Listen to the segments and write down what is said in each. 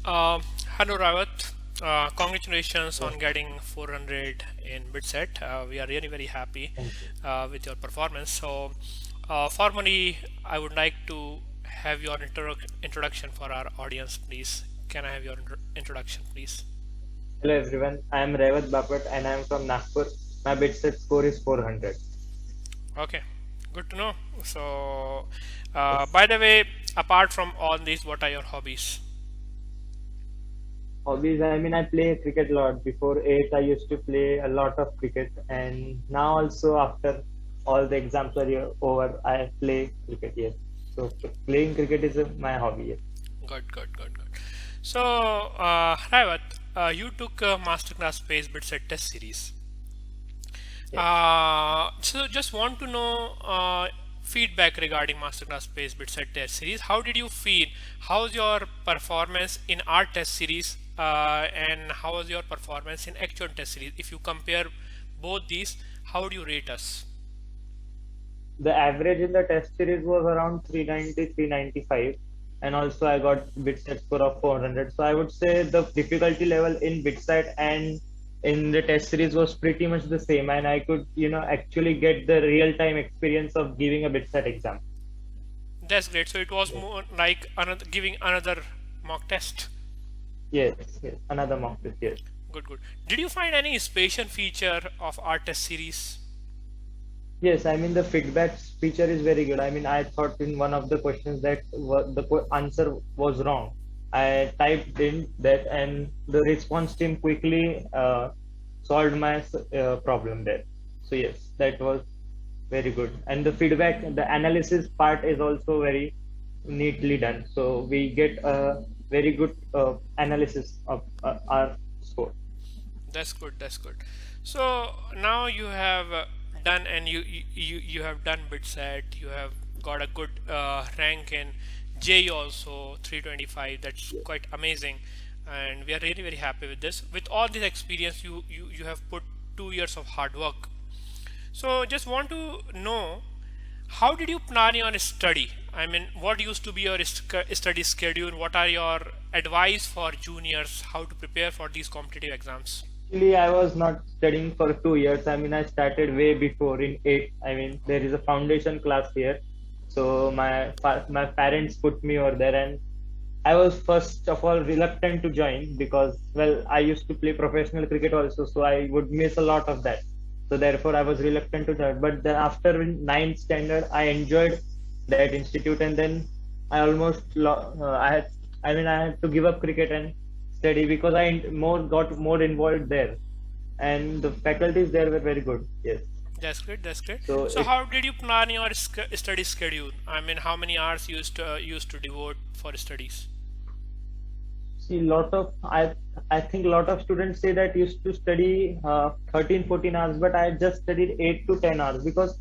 Uh, Hello, Raiwat. Congratulations on getting 400 in BITSAT. We are really very happy Thank you. with your performance. So, formally, I would like to have your introduction for our audience, please. Can I have your introduction, please? Hello everyone, I am Raiwat Bapat and I am from Nagpur. My BITSAT score is 400. Okay, good to know. So, Yes. by the way, apart from all these, what are your hobbies? Hobbies, I play cricket a lot. Before 8, I used to play a lot of cricket, and now also after all the exams are over, I play cricket, yes. So playing cricket is my hobby, yes. Good, good, good, good. So, Raivat, you took a Masterclass Space BITSAT Test Series. Yes. So just want to know feedback regarding Masterclass Space BITSAT Test Series. How did you feel? How's your performance in our test series, and how was your performance in actual test series? If you compare both these, how would you rate us? The average in the test series was around 390, 395, and also I got BITSAT score of 400. So I would say the difficulty level in BITSAT and in the test series was pretty much the same, and I could, actually get the real-time experience of giving a BITSAT exam. That's great. So it was Yes, more like another giving another mock test. yes, yes. Another mock test, yes. Good, good. Did you find any inspiration feature of our test series? Yes, the feedback feature is very good. I thought in one of the questions that the answer was wrong. I typed in that, and the response team quickly solved my problem there. So yes, that was very good. And the feedback, the analysis part is also very neatly done. So we get a very good analysis of our score. That's good. That's good. So now you have done, and you have done BitSat. You have got a good rank in J also 325. That's quite amazing, and we are really very happy with this. With all this experience, you have put 2 years of hard work. So just want to know, how did you plan your study? I mean, what used to be your study schedule? What are your advice for juniors? How to prepare for these competitive exams? Actually, I was not studying for 2 years. I started way before in eight. There is a foundation class here, so my parents put me over there, and I was first of all reluctant to join because, well, I used to play professional cricket also, so I would miss a lot of that. So therefore, I was reluctant to join. But then after in ninth standard, I enjoyed that institute, and then I almost I had to give up cricket and study because I more got more involved there, and the faculties there were very good. Yes, That's great. That's great. so So, it how did you plan your study schedule? I mean, how many hours you used to devote for studies? See, I think a lot of students say that used to study 13, 14 hours, but I just studied 8 to 10 hours because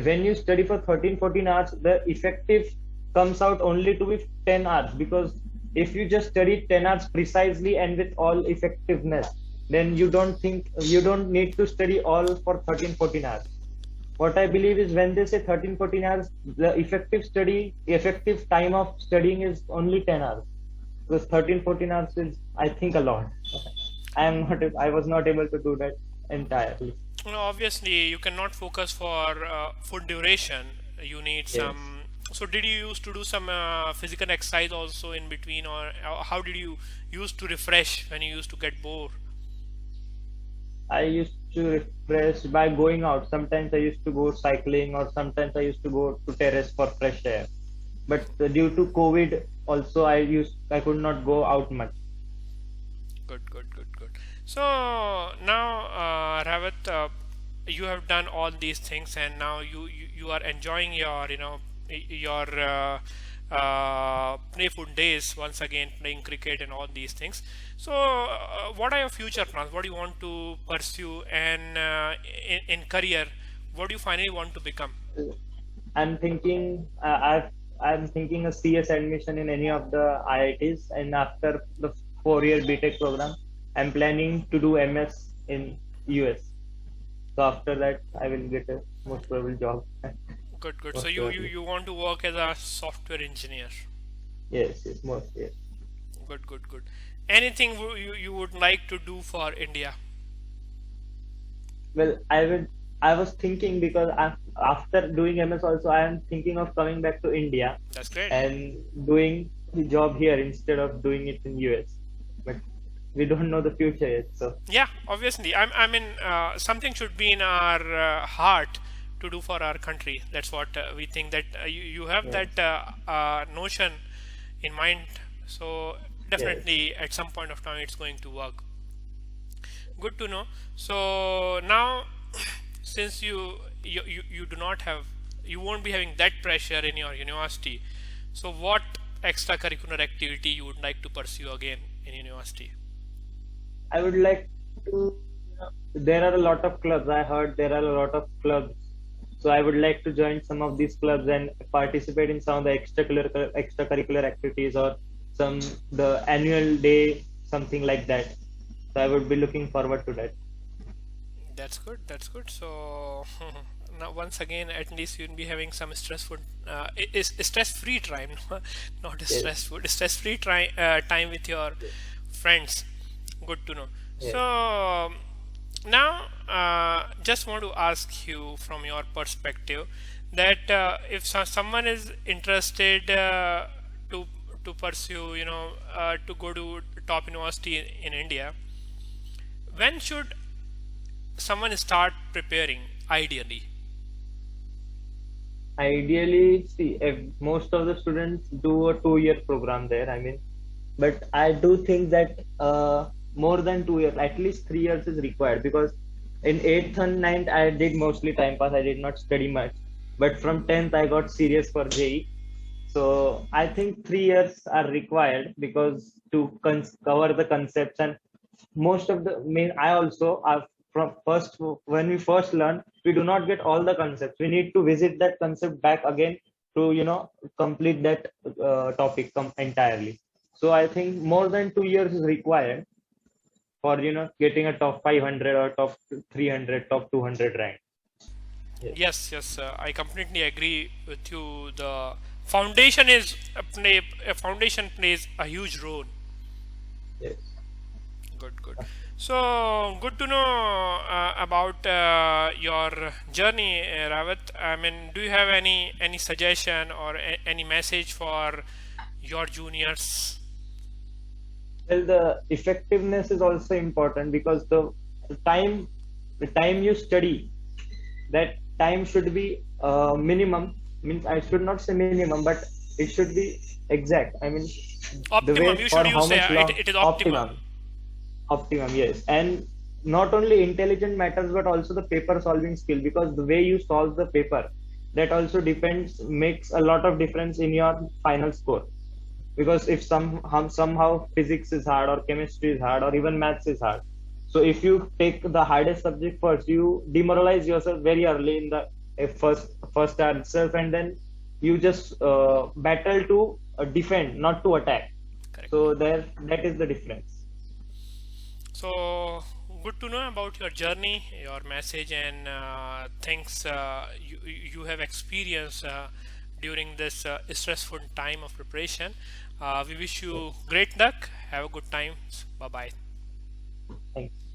when you study for 13, 14 hours, the effective comes out only to be 10 hours because if you just study 10 hours precisely and with all effectiveness, then you don't need to study all for 13, 14 hours. What I believe is when they say 13, 14 hours, the effective time of studying is only 10 hours. Because 13, 14 hours is, I think, a lot. I was not able to do that entirely. Obviously, you cannot focus for full duration. You need Yes. some. So, did you used to do some physical exercise also in between, or how did you used to refresh when you used to get bored? I used to refresh by going out. Sometimes I used to go cycling or sometimes I used to go to terrace for fresh air. But due to COVID, also I could not go out much. Good, good, good, good. So now, Ravat, you have done all these things, and now you are enjoying your your playful days once again, playing cricket and all these things. So, what are your future plans? What do you want to pursue, and in career, what do you finally want to become? I'm thinking I'm thinking a CS admission in any of the IITs, and after the 4 year BTech program, I'm planning to do MS in US. So after that, I will get a most probable job. Good, good. So Most you probably, you want to work as a software engineer. yes, yes, most yes. Good, good, good. anything you would like to do for India? Well, I was thinking because after doing MS also, I am thinking of coming back to India That's great. and doing the job here instead of doing it in US. But we don't know the future yet, so Yeah, obviously. I mean, something should be in our heart to do for our country. That's what we think, that you have yes, that notion in mind. So yes. definitely at some point of time it's going to work. Good to know. So now, since you do not have, you won't be having that pressure in your university. So what extracurricular activity you would like to pursue again in university? I would like to. There are a lot of clubs. I heard there are a lot of clubs. So I would like to join some of these clubs and participate in some of the extracurricular activities or some the annual day, something like that. So I would be looking forward to that. That's good. That's good. So now, once again, at least you'll be having some stressful, is stress-free time, not Yes, stress-free time with your yes, friends. Good to know. yes. So now, just want to ask you from your perspective that if someone is interested to pursue, to go to top university in India, when should someone start preparing ideally? Ideally, see, if most of the students do a 2 year program there, I mean, but I do think that more than 2 years, at least 3 years is required because in eighth and ninth, I did mostly time pass. I did not study much. But from 10th, I got serious for JE. So I think 3 years are required because to cover the concepts and most of the main. I also from first when we first learn, we do not get all the concepts. We need to visit that concept back again to complete that topic entirely. So I think more than 2 years is required for getting a top 500 or top 300, top 200 rank. Yes, Yes, yes, I completely agree with you. The foundation is a foundation plays a huge role. yes. Good, good. So good to know about your journey, Rawat. I mean, do you have any suggestion or any message for your juniors? Well, the effectiveness is also important because the time the time you study, that time should be minimum. Means I should not say minimum, but it should be exact. I mean, the Optimum. way You for should how use much long it is optimum. optimum, yes. And not only intelligent matters, but also the paper solving skill because the way you solve the paper, that also depends, makes a lot of difference in your final score. Because if somehow physics is hard or chemistry is hard or even maths is hard, so if you take the hardest subject first, you demoralize yourself very early in the first itself, and then you just battle to defend, not to attack. Correct. So there, that is the difference. So good to know about your journey, your message, and things you have experienced during this stressful time of preparation. We wish Yes. you great luck. Have a good time. Bye bye. Thank you.